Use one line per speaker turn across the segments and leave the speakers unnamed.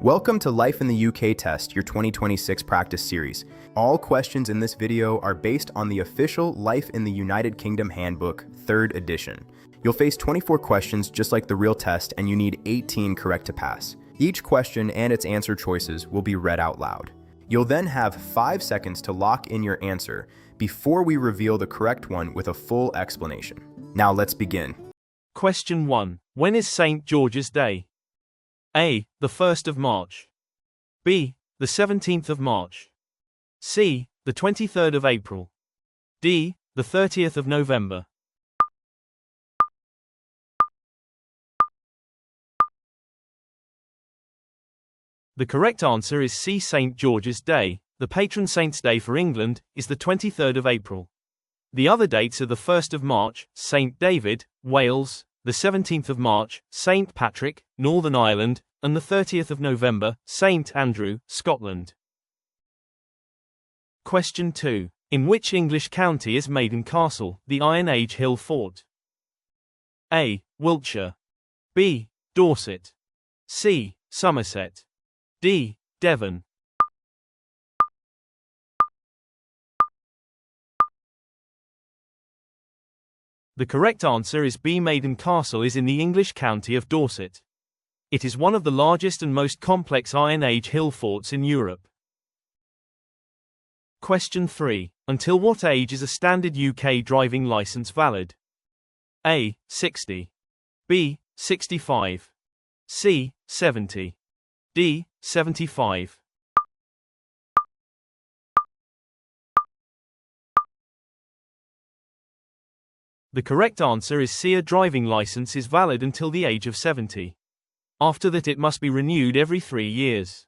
Welcome to Life in the UK Test, your 2026 practice series. All questions in this video are based on the official Life in the United Kingdom Handbook, 3rd edition. You'll face 24 questions just like the real test, and you need 18 correct to pass. Each question and its answer choices will be read out loud. You'll then have 5 seconds to lock in your answer before we reveal the correct one with a full explanation. Now let's begin.
Question 1. When is St. George's Day? A. The 1st of March. B. The 17th of March. C. The 23rd of April. D. The 30th of November. The correct answer is C. St. George's Day. The patron saint's day for England is the 23rd of April. The other dates are the 1st of March, St. David, Wales, the 17th of March, St. Patrick, Northern Ireland, and the 30th of November, St. Andrew, Scotland. Question 2. In which English county is Maiden Castle, the Iron Age hill fort? A. Wiltshire. B. Dorset. C. Somerset. D. Devon. The correct answer is B. Maiden Castle is in the English county of Dorset. It is one of the largest and most complex Iron Age hill forts in Europe. Question 3. Until what age is a standard UK driving licence valid? A. 60. B. 65. C. 70. D. 75. The correct answer is C. A driving licence is valid until the age of 70. After that it must be renewed every 3 years.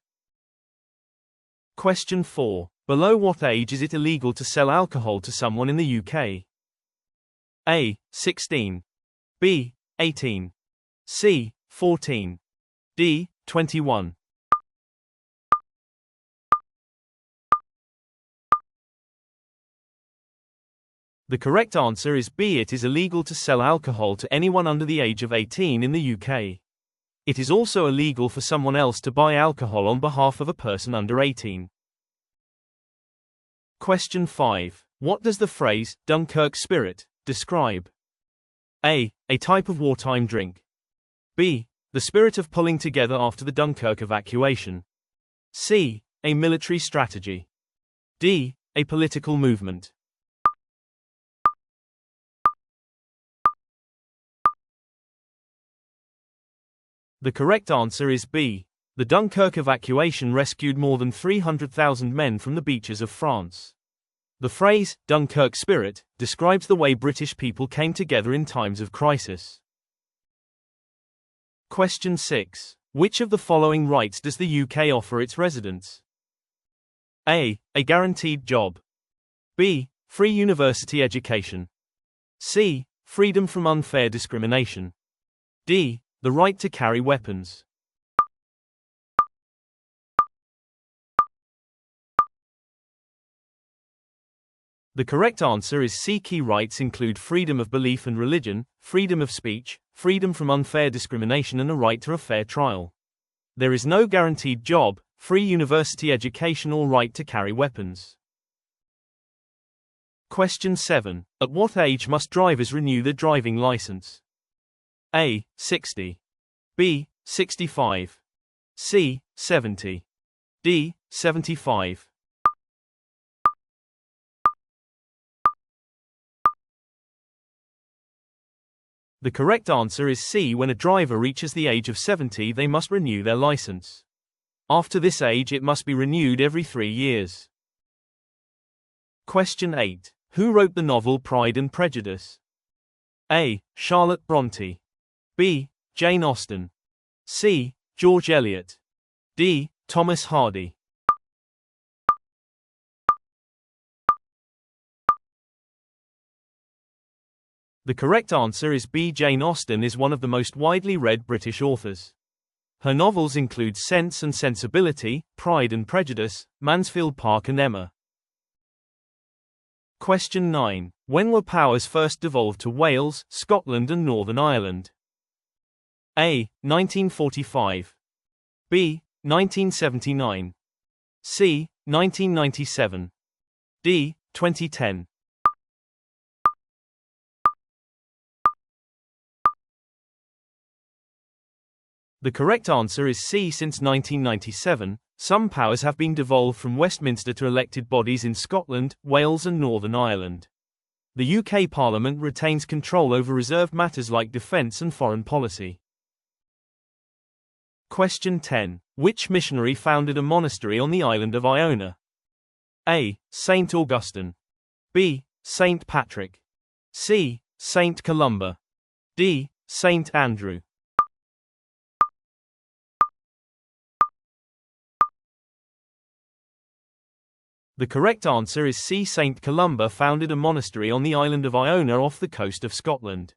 Question 4. Below what age is it illegal to sell alcohol to someone in the UK? A. 16. B. 18. C. 14. D. 21. The correct answer is B. It is illegal to sell alcohol to anyone under the age of 18 in the UK. It is also illegal for someone else to buy alcohol on behalf of a person under 18. Question 5. What does the phrase, Dunkirk spirit, describe? A. A type of wartime drink. B. The spirit of pulling together after the Dunkirk evacuation. C. A military strategy. D. A political movement. The correct answer is B. The Dunkirk evacuation rescued more than 300,000 men from the beaches of France. The phrase, Dunkirk spirit, describes the way British people came together in times of crisis. Question 6. Which of the following rights does the UK offer its residents? A. A guaranteed job. B. Free university education. C. Freedom from unfair discrimination. D. The right to carry weapons. The correct answer is C. Key rights include freedom of belief and religion, freedom of speech, freedom from unfair discrimination, and a right to a fair trial. There is no guaranteed job, free university education, or right to carry weapons. Question 7. At what age must drivers renew their driving license? A. 60. B. 65. C. 70. D. 75. The correct answer is C. When a driver reaches the age of 70, they must renew their license. After this age, it must be renewed every 3 years. Question 8. Who wrote the novel Pride and Prejudice? A. Charlotte Bronte. B. Jane Austen. C. George Eliot. D. Thomas Hardy. The correct answer is B. Jane Austen is one of the most widely read British authors. Her novels include Sense and Sensibility, Pride and Prejudice, Mansfield Park, and Emma. Question 9. When were powers first devolved to Wales, Scotland, and Northern Ireland? A. 1945. B. 1979. C. 1997. D. 2010. The correct answer is C. Since 1997, some powers have been devolved from Westminster to elected bodies in Scotland, Wales and Northern Ireland. The UK Parliament retains control over reserved matters like defence and foreign policy. Question 10. Which missionary founded a monastery on the island of Iona? A. Saint Augustine. B. Saint Patrick. C. Saint Columba. D. Saint Andrew. The correct answer is C. Saint Columba founded a monastery on the island of Iona off the coast of Scotland.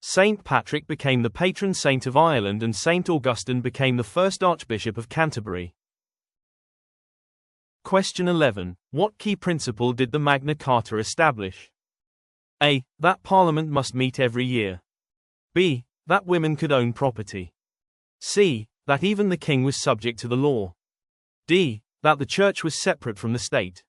Saint Patrick became the patron saint of Ireland and Saint Augustine became the first Archbishop of Canterbury. Question 11. What key principle did the Magna Carta establish? A. That Parliament must meet every year. B. That women could own property. C. That even the king was subject to the law. D. That the church was separate from the state.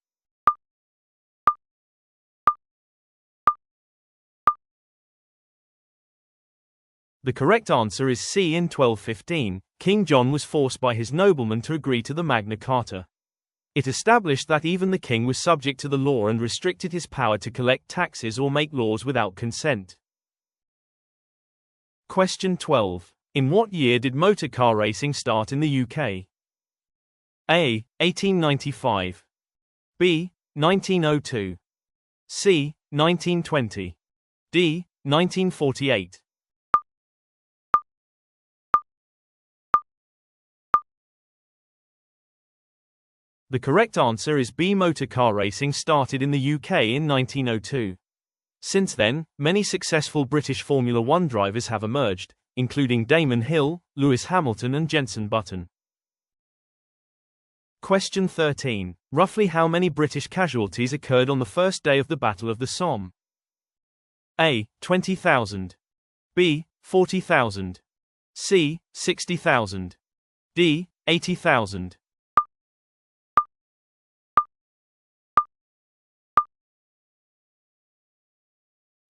The correct answer is C. In 1215, King John was forced by his noblemen to agree to the Magna Carta. It established that even the king was subject to the law and restricted his power to collect taxes or make laws without consent. Question 12. In what year did motor car racing start in the UK? A. 1895. B. 1902. C. 1920. D. 1948. The correct answer is B. Motor car racing started in the UK in 1902. Since then, many successful British Formula One drivers have emerged, including Damon Hill, Lewis Hamilton and Jenson Button. Question 13. Roughly how many British casualties occurred on the first day of the Battle of the Somme? A. 20,000. B. 40,000. C. 60,000. D. 80,000.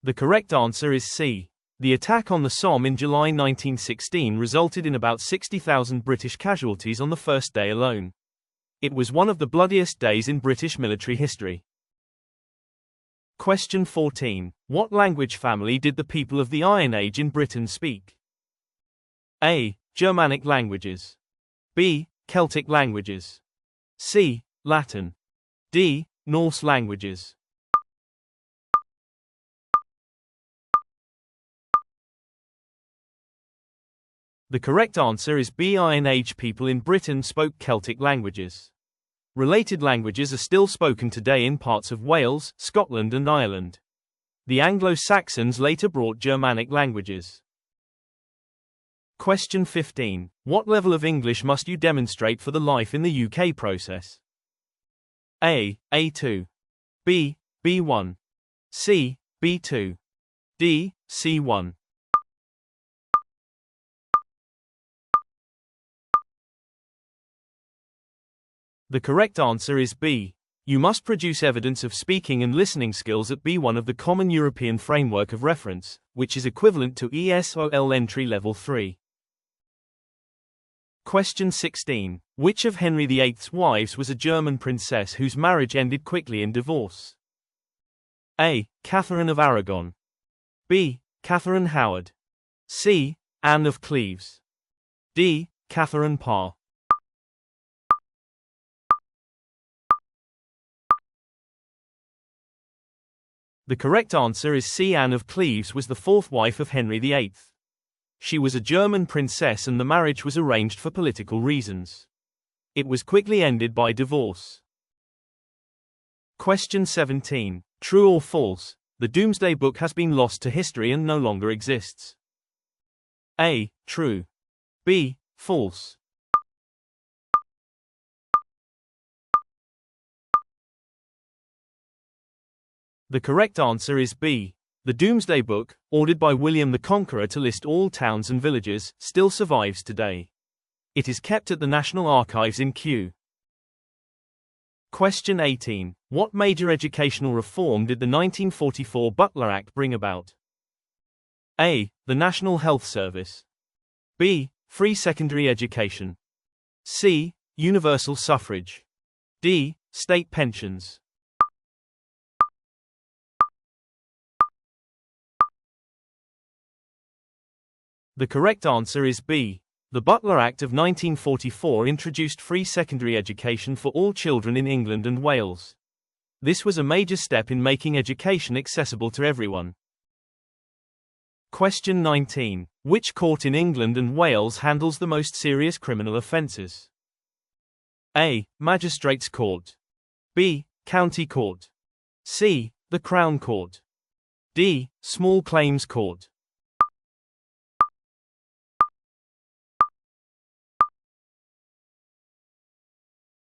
The correct answer is C. The attack on the Somme in July 1916 resulted in about 60,000 British casualties on the first day alone. It was one of the bloodiest days in British military history. Question 14. What language family did the people of the Iron Age in Britain speak? A. Germanic languages. B. Celtic languages. C. Latin. D. Norse languages. The correct answer is B. Iron Age people in Britain spoke Celtic languages. Related languages are still spoken today in parts of Wales, Scotland and Ireland. The Anglo-Saxons later brought Germanic languages. Question 15. What level of English must you demonstrate for the Life in the UK process? A. A2. B. B1. C. B2. D. C1. The correct answer is B. You must produce evidence of speaking and listening skills at B1 of the Common European Framework of Reference, which is equivalent to ESOL Entry Level 3. Question 16. Which of Henry VIII's wives was a German princess whose marriage ended quickly in divorce? A. Catherine of Aragon. B. Catherine Howard. C. Anne of Cleves. D. Catherine Parr. The correct answer is C. Anne of Cleves was the fourth wife of Henry VIII. She was a German princess and the marriage was arranged for political reasons. It was quickly ended by divorce. Question 17. True or false? The Doomsday Book has been lost to history and no longer exists. A. True. B. False. The correct answer is B. The Doomsday Book, ordered by William the Conqueror to list all towns and villages, still survives today. It is kept at the National Archives in Kew. Question 18. What major educational reform did the 1944 Butler Act bring about? A. The National Health Service. B. Free secondary education. C. Universal suffrage. D. State pensions. The correct answer is B. The Butler Act of 1944 introduced free secondary education for all children in England and Wales. This was a major step in making education accessible to everyone. Question 19. Which court in England and Wales handles the most serious criminal offences? A. Magistrates' Court. B. County Court. C. The Crown Court. D. Small Claims Court.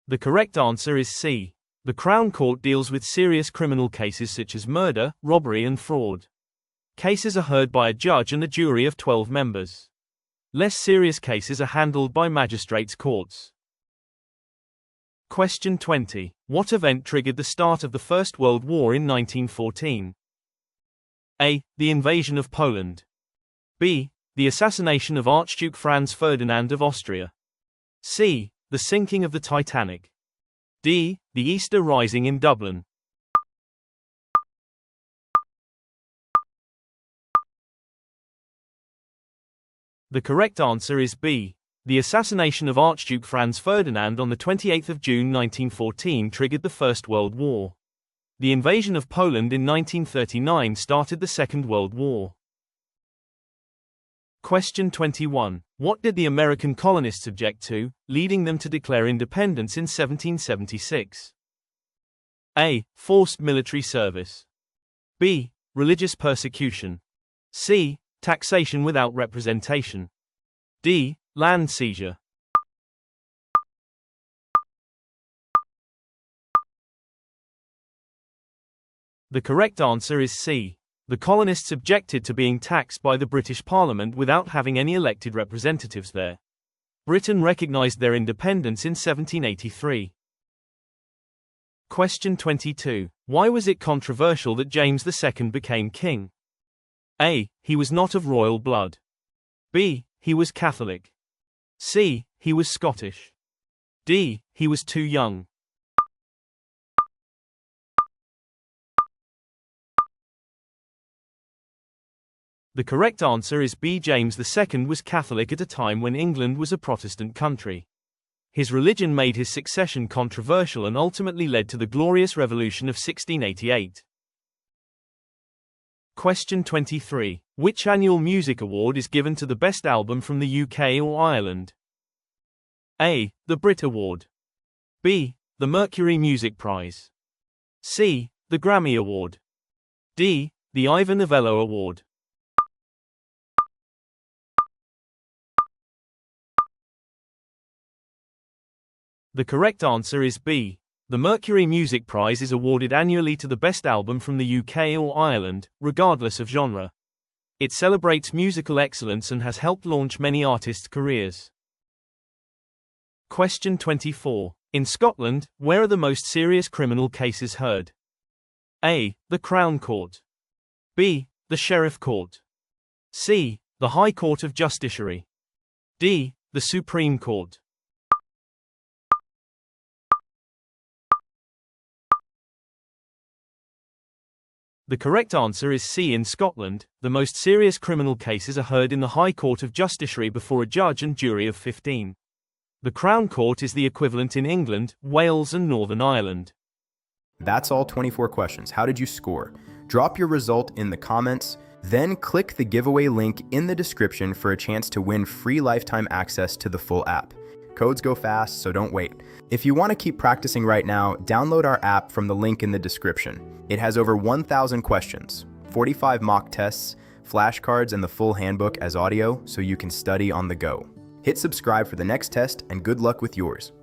The correct answer is C. The Crown Court deals with serious criminal cases such as murder, robbery and fraud. Cases are heard by a judge and a jury of 12 members. Less serious cases are handled by magistrates' courts. Question 20. What event triggered the start of the First World War in 1914? A. The invasion of Poland. B. The assassination of Archduke Franz Ferdinand of Austria. C. The sinking of the Titanic. D. The Easter Rising in Dublin. The correct answer is B. The assassination of Archduke Franz Ferdinand on the 28th of June 1914 triggered the First World War. The invasion of Poland in 1939 started the Second World War. Question 21. What did the American colonists object to, leading them to declare independence in 1776? A. Forced military service. B. Religious persecution. C. Taxation without representation. D. Land seizure. The correct answer is C. The colonists objected to being taxed by the British Parliament without having any elected representatives there. Britain recognized their independence in 1783. Question 22. Why was it controversial that James II became king? A. He was not of royal blood. B. He was Catholic. C. He was Scottish. D. He was too young. The correct answer is B. James II was Catholic at a time when England was a Protestant country. His religion made his succession controversial and ultimately led to the Glorious Revolution of 1688. Question 23. Which annual music award is given to the best album from the UK or Ireland? A. The Brit Award. B. The Mercury Music Prize. C. The Grammy Award. D. The Ivor Novello Award. The correct answer is B. The Mercury Music Prize is awarded annually to the best album from the UK or Ireland, regardless of genre. It celebrates musical excellence and has helped launch many artists' careers. Question 24. In Scotland, where are the most serious criminal cases heard? A. The Crown Court. B. The Sheriff Court. C. The High Court of Justiciary. D. The Supreme Court. The correct answer is C. In Scotland, the most serious criminal cases are heard in the High Court of Justiciary before a judge and jury of 15. The Crown Court is the equivalent in England, Wales and Northern Ireland.
That's all 24 questions. How did you score? Drop your result in the comments, then click the giveaway link in the description for a chance to win free lifetime access to the full app. Codes go fast, so don't wait. If you want to keep practicing right now, download our app from the link in the description. It has over 1,000 questions, 45 mock tests, flashcards, and the full handbook as audio, so you can study on the go. Hit subscribe for the next test, and good luck with yours.